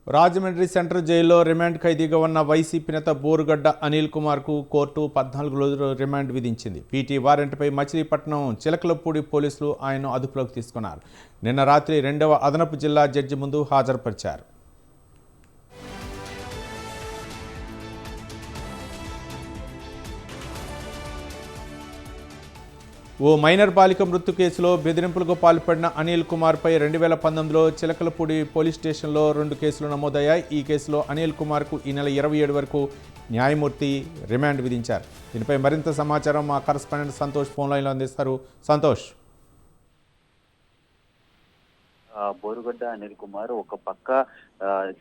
Rajahmundry central జైల్లో remand ఖైదీగా ఉన్న YCP నేత బోరుగడ్డ అనిల్ కుమార్కు కోర్టు 14 రోజులు రిమాండ్ విధించింది. పీటీ వారెంట్పై మచిలీపట్నం చిలకలపూడి పోలీసులు ఆయన్ను అదుపులోకి తీసుకున్నారు. నిన్న రాత్రి 2వ అదనపు జిల్లా జడ్జి ముందు హాజరుపరిచారు. ఓ మైనర్ బాలిక మృत्यు కేసులో బెదిరింపులకు పాల్పడిన అనిల్ కుమార్పై 2019లో చిలకలపూడి పోలీస్ స్టేషన్లో 2 కేసులు నమోదయ్యాయి. ఈ కేసులో అనిల్ కుమార్కు ఈ నెల 27 వరకు న్యాయమూర్తి రిమాండ్ విధించారు. దీనిపై మరింత సమాచారం మా కరస్పాండెంట్ సంతోష్ ఫోన్ లైన్లో అందిస్తారు. సంతోష్. బోరుగడ్డ అనిల్ కుమార్ ఒక పక్క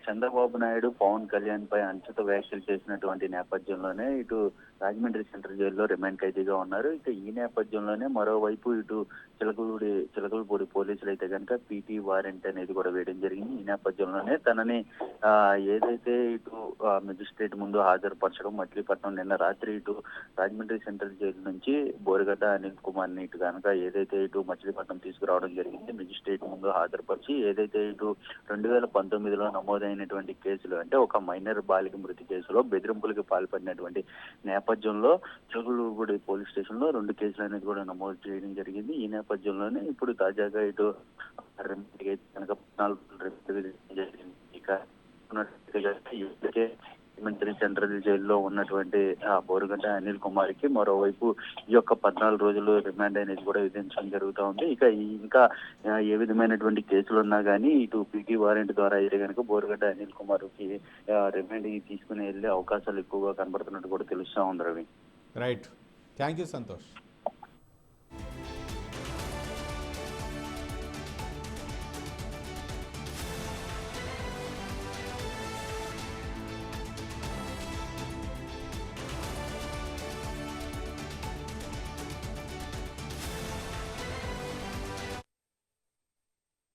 చంద్రబాబు నాయుడు పవన్ కళ్యాణ్ పై అనుచిత వ్యాఖ్యలు చేసినటువంటి నేపథ్యంలోనే ఇటు రాజమండ్రి సెంట్రల్ జైల్లో రిమాండ్ ఖైదీగా ఉన్నారు. ఇక ఈ నేపథ్యంలోనే మరోవైపు ఇటు చిలకలపూడి పోలీసులు అయితే కనుక పీటీ వారెంట్ అనేది కూడా వేయడం జరిగింది. ఈ నేపథ్యంలోనే తనని ఏదైతే ఇటు మెజిస్ట్రేట్ ముందు హాజరుపరచడం, మచిలీపట్నం నిన్న రాత్రి ఇటు రాజమండ్రి సెంట్రల్ జైలు నుంచి బోరుగడ్డ అనిల్ కుమార్ ని ఇటు కనుక ఏదైతే ఇటు మచిలీపట్నం తీసుకురావడం జరిగింది. మెజిస్ట్రేట్ ముందు హాజరుపరిచి ఏదైతే ఇటు 2019లో నమోదైనటువంటి కేసులు, అంటే ఒక మైనర్ బాలిక మృతి కేసులో బెదిరింపులకు పాల్పడినటువంటి నేపథ్యంలో చిలకలూరుపూడి పోలీస్ స్టేషన్ లో 2 కేసులు అనేది కూడా నమోదు చేయడం జరిగింది. ఈ నేపథ్యంలోనే ఇప్పుడు తాజాగా ఇటు మంత్రి సెంట్రల్ జైల్లో ఉన్నటువంటి బోరుగడ్డ అనిల్ కుమార్ కి మరోవైపు ఈ యొక్క 14 రోజులు రిమాండ్ అనేది కూడా విధించడం జరుగుతూ ఉంది. ఇంకా ఏ విధమైనటువంటి కేసులు ఉన్నా కానీ ఇటు పీటీ వారెంట్ ద్వారా అయితే కనుక బోరుగడ్డ అనిల్ కుమార్ కి రిమాండ్ తీసుకుని వెళ్లే అవకాశాలు ఎక్కువగా కనబడుతున్నట్టు కూడా తెలుస్తా ఉంది. Ravi. Right. Thank you Santosh.